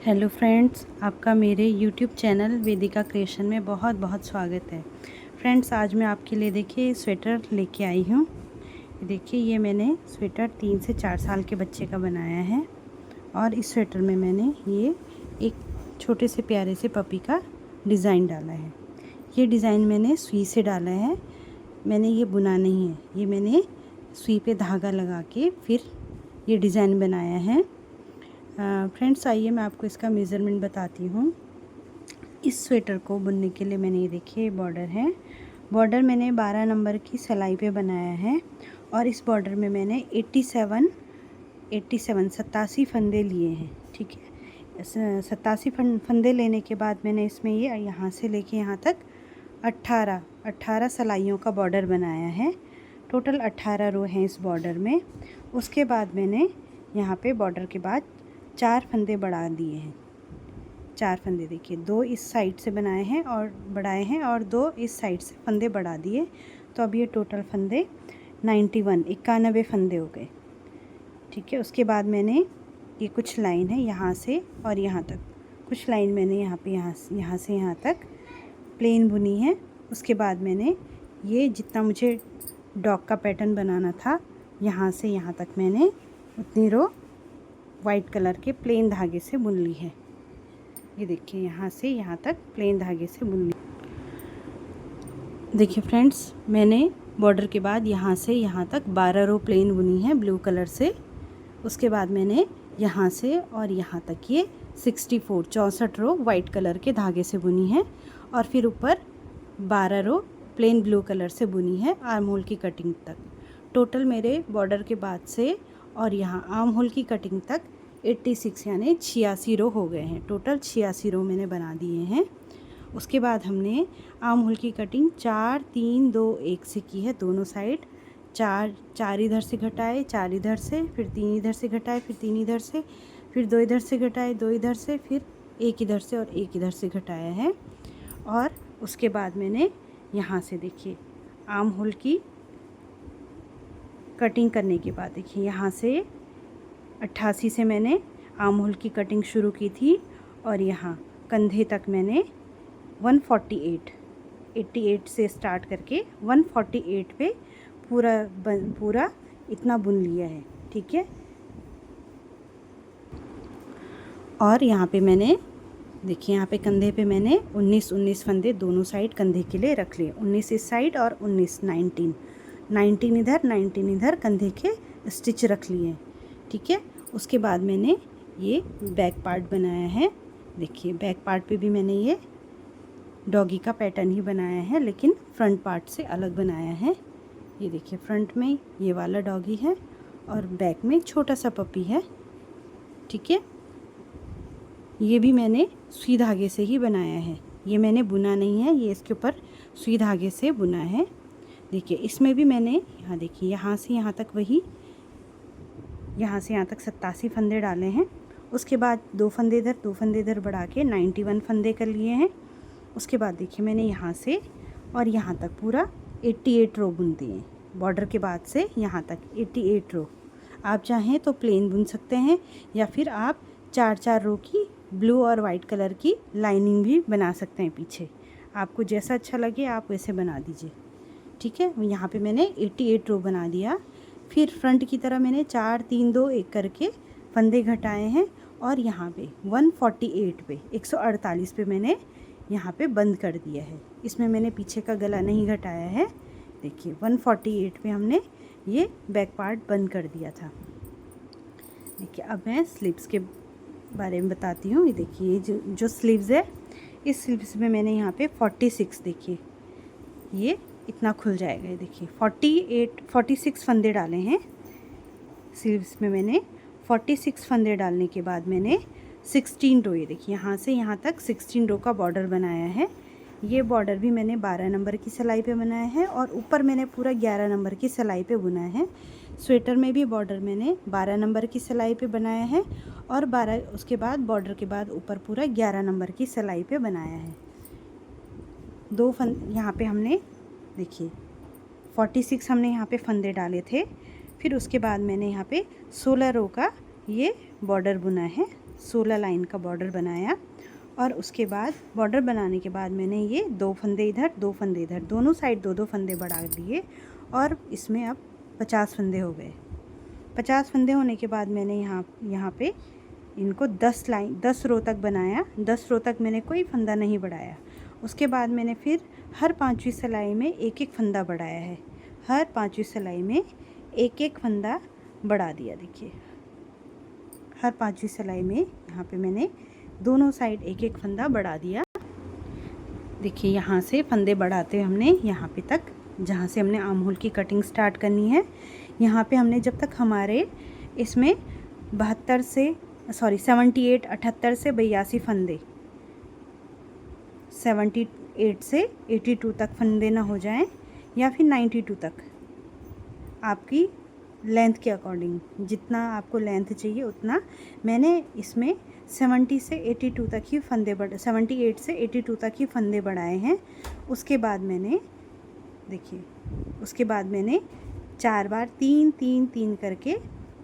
Hello friends, आपका मेरे YouTube channel वेदिका creation में बहुत बहुत स्वागत है। फ्रेंड्स, आज मैं आपके लिए देखिए स्वेटर लेके आई हूँ। देखिए, ये मैंने स्वेटर 3 से 4 साल के बच्चे का बनाया है और इस स्वेटर में मैंने ये एक छोटे से प्यारे से पपी का डिज़ाइन डाला है। ये डिज़ाइन मैंने सुई से डाला है, मैंने ये बुना नहीं है। ये मैंने सुई पे धागा लगा के फिर ये डिज़ाइन बनाया है। फ्रेंड्स, आइए मैं आपको इसका मेज़रमेंट बताती हूँ। इस स्वेटर को बुनने के लिए मैंने ये देखिए बॉर्डर है। बॉर्डर मैंने 12 नंबर की सिलाई पे बनाया है और इस बॉर्डर में मैंने 87 फंदे लिए हैं। ठीक है, 87 फंदे लेने के बाद मैंने इसमें ये यहाँ से लेके यहाँ तक 18 सिलाइयों का बॉर्डर बनाया है। टोटल 18 रो हैं इस बॉर्डर में। उसके बाद मैंने यहाँ पे बॉर्डर के बाद 4 फंदे बढ़ा दिए हैं। 4 फंदे देखिए, 2 इस साइड से बनाए हैं और बढ़ाए हैं और 2 इस साइड से फंदे बढ़ा दिए। तो अब ये टोटल फंदे 91 फंदे हो गए। ठीक है, उसके बाद मैंने ये कुछ लाइन है यहाँ से और यहाँ तक, कुछ लाइन मैंने यहाँ से यहाँ तक प्लेन बुनी है। उसके बाद मैंने ये जितना मुझे डॉग का पैटर्न बनाना था, यहाँ से यहाँ तक मैंने उतनी रो वाइट कलर के प्लेन धागे से बुन ली है। ये देखिए, यहाँ से यहाँ तक प्लेन धागे से बुन ली। देखिए फ्रेंड्स, मैंने बॉर्डर के बाद यहाँ से यहाँ तक 12 रो प्लेन बुनी है ब्लू कलर से। उसके बाद मैंने यहाँ से और यहाँ तक ये 64 रो वाइट कलर के धागे से बुनी है और फिर ऊपर 12 रो प्लेन ब्लू कलर से बुनी है आर्म होल की कटिंग तक। टोटल मेरे बॉर्डर के बाद से और यहाँ आर्म होल की कटिंग तक 86 यानी 86 रो हो गए हैं। टोटल 86 रो मैंने बना दिए हैं। उसके बाद हमने आर्म होल की कटिंग 4 3 2 1 से की है दोनों साइड। 4 इधर से घटाए, 4 इधर से, फिर 3 इधर से घटाए, फिर 3 इधर से, फिर 2 इधर से घटाए, 2 इधर से, फिर 1 इधर से और 1 इधर से घटाया है। और उसके बाद मैंने यहाँ से देखिए आर्म होल की कटिंग करने के बाद देखिए यहाँ से 88 से मैंने आर्म होल की कटिंग शुरू की थी और यहाँ कंधे तक मैंने 88 से स्टार्ट करके 148 पे पूरा इतना बुन लिया है। ठीक है, और यहाँ पे मैंने देखिए, यहाँ पे कंधे पे मैंने 19 फंदे दोनों साइड कंधे के लिए रख लिए। 19 इस साइड और 19 इधर, 19 इधर कंधे के स्टिच रख लिए। ठीक है, उसके बाद मैंने ये बैक पार्ट बनाया है। देखिए, बैक पार्ट पे भी मैंने ये डॉगी का पैटर्न ही बनाया है, लेकिन फ्रंट पार्ट से अलग बनाया है। ये देखिए, फ्रंट में ये वाला डॉगी है और बैक में छोटा सा पपी है। ठीक है, ये भी मैंने सुई धागे से ही बनाया है, ये मैंने बुना नहीं है, ये इसके ऊपर सुई धागे से बुना है। देखिए, इसमें भी मैंने यहाँ देखिए यहाँ से यहाँ तक 87 फंदे डाले हैं। उसके बाद 2 फंदे इधर बढ़ा के 91 फंदे कर लिए हैं। उसके बाद देखिए, मैंने यहाँ से और यहाँ तक पूरा 88 रो बुन दिए। बॉर्डर के बाद से यहाँ तक 88 रो। आप चाहें तो प्लेन बुन सकते हैं या फिर आप 4 रो की ब्लू और वाइट कलर की लाइनिंग भी बना सकते हैं पीछे। आपको जैसा अच्छा लगे आप वैसे बना दीजिए। ठीक है, यहाँ पे मैंने 88 रो बना दिया। फिर फ्रंट की तरह मैंने 4 3 2 1 करके फंदे घटाए हैं और यहाँ पे 148 पे 148 पे मैंने यहाँ पे बंद कर दिया है। इसमें मैंने पीछे का गला नहीं घटाया है। देखिए, 148 पे हमने ये बैक पार्ट बंद कर दिया था। देखिए, अब मैं स्लीव्स के बारे में बताती हूँ। ये देखिए, जो स्लीव्स है, इस स्लीव्स में मैंने यहाँ पे 46 देखिए ये इतना खुल जाएगा। ये देखिए 46 फंदे डाले हैं स्लीव्स में। मैंने 46 फंदे डालने के बाद मैंने 16 रो, ये देखिए यहाँ से यहाँ तक 16 रो का बॉर्डर बनाया है। ये बॉर्डर भी मैंने 12 नंबर की सिलाई पे बनाया है और ऊपर मैंने पूरा 11 नंबर की सिलाई पे बुना है। स्वेटर में भी बॉर्डर मैंने 12 नंबर की सिलाई पे बनाया है और 12 उसके बाद बॉर्डर के बाद ऊपर पूरा 11 नंबर की सिलाई पे बनाया है। 2 यहाँ पे हमने देखिए 46 हमने यहाँ पे फंदे डाले थे। फिर उसके बाद मैंने यहाँ पे 16 रो का ये बॉर्डर बुना है। 16 लाइन का बॉर्डर बनाया। और उसके बाद बॉर्डर बनाने के बाद मैंने ये 2 फंदे इधर 2 फंदे इधर, दोनों साइड 2-2 फंदे बढ़ा दिए और इसमें अब 50 फंदे हो गए। 50 फंदे होने के बाद मैंने यहाँ पे इनको 10 रो तक बनाया। 10 रो तक मैंने कोई फंदा नहीं बढ़ाया। उसके बाद मैंने फिर हर 5वीं सिलाई में एक एक फंदा बढ़ाया है। हर 5वीं सिलाई में एक एक फंदा बढ़ा दिया। देखिए हर 5वीं सिलाई में यहाँ पे मैंने दोनों साइड एक एक फंदा बढ़ा दिया। देखिए यहाँ से फंदे बढ़ाते हमने यहाँ पे तक, जहाँ से हमने आर्म होल की कटिंग स्टार्ट करनी है। यहाँ पे हमने जब तक हमारे इसमें 78 से 82 फंदे 78 से 82 तक फंदे ना हो जाएं, या फिर 92 तक, आपकी लेंथ के अकॉर्डिंग जितना आपको लेंथ चाहिए उतना। मैंने इसमें 70 से 82 तक ही फंदे 78 से 82 तक ही फंदे बढ़ाए हैं। उसके बाद मैंने देखिए उसके बाद मैंने 4 बार 3-3-3 करके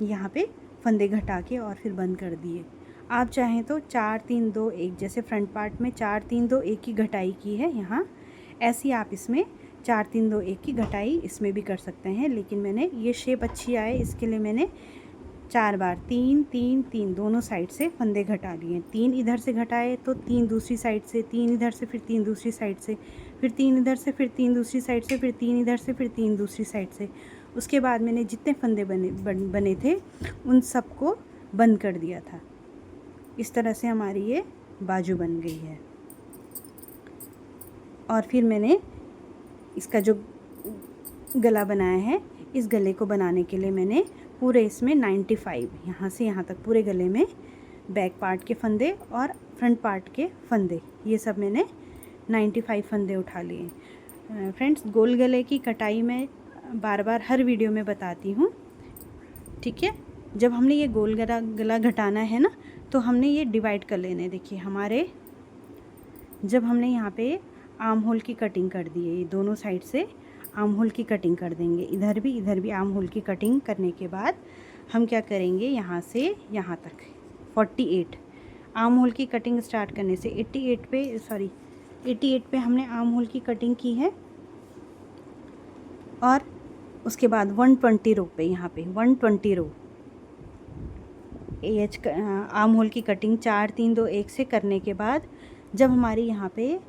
यहाँ पे फंदे घटा के और फिर बंद कर दिए। आप चाहें तो 4-3-2-1, जैसे फ्रंट पार्ट में 4-3-2-1 की घटाई की है यहाँ, ऐसी आप इसमें 4-3-2-1 की घटाई इसमें भी कर सकते हैं। लेकिन मैंने ये शेप अच्छी आए इसके लिए मैंने 4 बार 3-3-3 दोनों साइड से फंदे घटा लिए। 3 इधर से घटाए तो 3 दूसरी साइड से, 3 इधर से, फिर 3 दूसरी साइड से, फिर 3 इधर से, फिर 3 दूसरी साइड से, फिर 3 इधर से, फिर 3 दूसरी साइड से। उसके बाद मैंने जितने फंदे बने थे उन सबको बंद कर दिया था। इस तरह से हमारी ये बाजू बन गई है। और फिर मैंने इसका जो गला बनाया है, इस गले को बनाने के लिए मैंने पूरे इसमें 95 यहाँ से यहाँ तक पूरे गले में बैक पार्ट के फंदे और फ्रंट पार्ट के फंदे, ये सब मैंने 95 फंदे उठा लिए। फ्रेंड्स, गोल गले की कटाई मैं बार बार हर वीडियो में बताती हूँ, ठीक है। जब हमने ये गोल गला घटाना है ना, तो हमने ये डिवाइड कर लेने। देखिए हमारे जब हमने यहाँ पे आर्म होल की कटिंग कर दी है, ये दोनों साइड से आर्म होल की कटिंग कर देंगे, इधर भी आर्म होल की कटिंग करने के बाद हम क्या करेंगे, यहाँ से यहाँ तक 48 आर्म होल की कटिंग स्टार्ट करने से 88 पे हमने आर्म होल की कटिंग की है। और उसके बाद 120 रो पे, यहाँ पे 120 रो आर्म होल की कटिंग 4-3-2-1 से करने के बाद जब हमारी यहाँ पे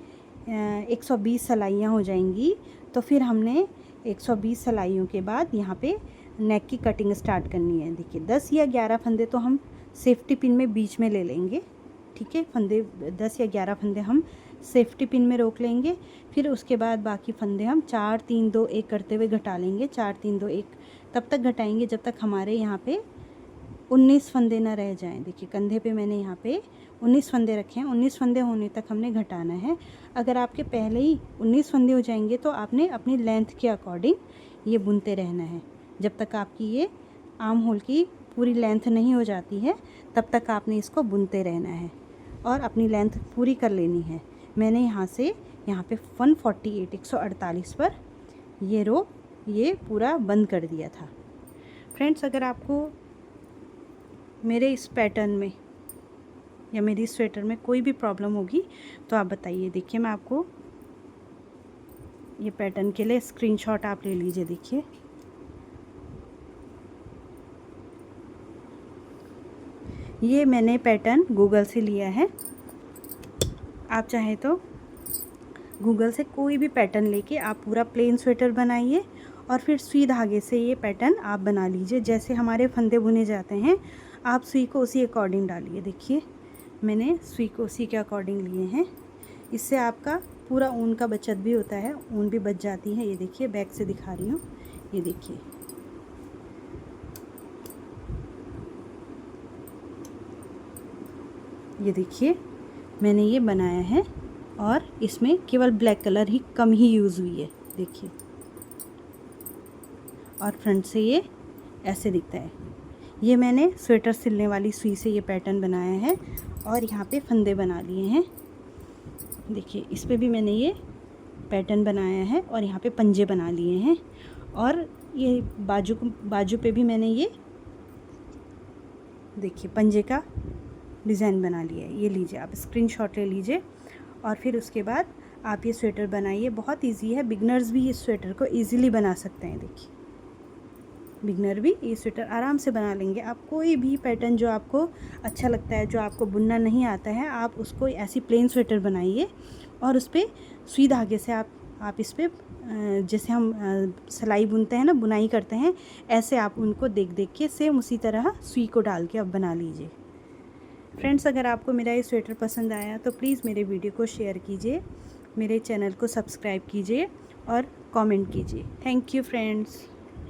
120 सिलाइयाँ हो जाएंगी, तो फिर हमने 120 सिलाइयों के बाद यहाँ पे नेक की कटिंग स्टार्ट करनी है। देखिए 10 या 11 फंदे तो हम सेफ्टी पिन में बीच में ले लेंगे, ठीक है। फंदे 10 या 11 फंदे हम सेफ्टी पिन में रोक लेंगे। फिर उसके बाद बाकी फंदे हम 4-3-2-1 करते हुए घटा लेंगे। 4-3-2-1 तब तक घटाएंगे जब तक हमारे यहाँ पे 19 फंदे ना रह जाएं। देखिए कंधे पे मैंने यहाँ पे 19 फंदे रखे हैं, 19 फंदे होने तक हमने घटाना है। अगर आपके पहले ही 19 फंदे हो जाएंगे तो आपने अपनी लेंथ के अकॉर्डिंग ये बुनते रहना है। जब तक आपकी ये आर्म होल की पूरी लेंथ नहीं हो जाती है तब तक आपने इसको बुनते रहना है और अपनी लेंथ पूरी कर लेनी है। मैंने यहाँ से यहाँ पे 148 पर ये रो ये पूरा बंद कर दिया था। फ्रेंड्स, अगर आपको मेरे इस पैटर्न में या मेरी स्वेटर में कोई भी प्रॉब्लम होगी तो आप बताइए। देखिए मैं आपको ये पैटर्न के लिए स्क्रीनशॉट आप ले लीजिए। देखिए ये मैंने पैटर्न गूगल से लिया है। आप चाहे तो गूगल से कोई भी पैटर्न लेके आप पूरा प्लेन स्वेटर बनाइए और फिर सुई धागे से ये पैटर्न आप बना लीजिए। जैसे हमारे फंदे बुने जाते हैं आप सुई को उसी अकॉर्डिंग डालिए। देखिए मैंने सुई को उसी के अकॉर्डिंग लिए हैं। इससे आपका पूरा ऊन का बचत भी होता है, ऊन भी बच जाती है। ये देखिए बैक से दिखा रही हूँ, ये देखिए मैंने ये बनाया है और इसमें केवल ब्लैक कलर ही कम ही यूज़ हुई है। देखिए और फ्रंट से ये ऐसे दिखता है। ये मैंने स्वेटर सिलने वाली सुई से ये पैटर्न बनाया है और यहाँ पे फंदे बना लिए हैं। देखिए इस पे भी मैंने ये पैटर्न बनाया है और यहाँ पे पंजे बना लिए हैं। और ये बाजू पे भी मैंने ये देखिए पंजे का डिज़ाइन बना लिया है। ये लीजिए, आप स्क्रीनशॉट ले लीजिए और फिर उसके बाद आप ये स्वेटर बनाइए। बहुत इजी है, बिगनर्स भी इस स्वेटर को इजीली बना सकते हैं। देखिए, बिगनर भी ये स्वेटर आराम से बना लेंगे। आप कोई भी पैटर्न जो आपको अच्छा लगता है, जो आपको बुनना नहीं आता है, आप उसको ऐसी प्लेन स्वेटर बनाइए और उस पर सुई धागे से आप इस पर जैसे हम सिलाई बुनते हैं ना, बुनाई करते हैं, ऐसे आप उनको देख देख के सेम उसी तरह सुई को डाल के अब बना लीजिए। फ्रेंड्स, अगर आपको मेरा ये स्वेटर पसंद आया तो प्लीज़ मेरे वीडियो को शेयर कीजिए, मेरे चैनल को सब्सक्राइब कीजिए और कमेंट कीजिए। Thank you friends.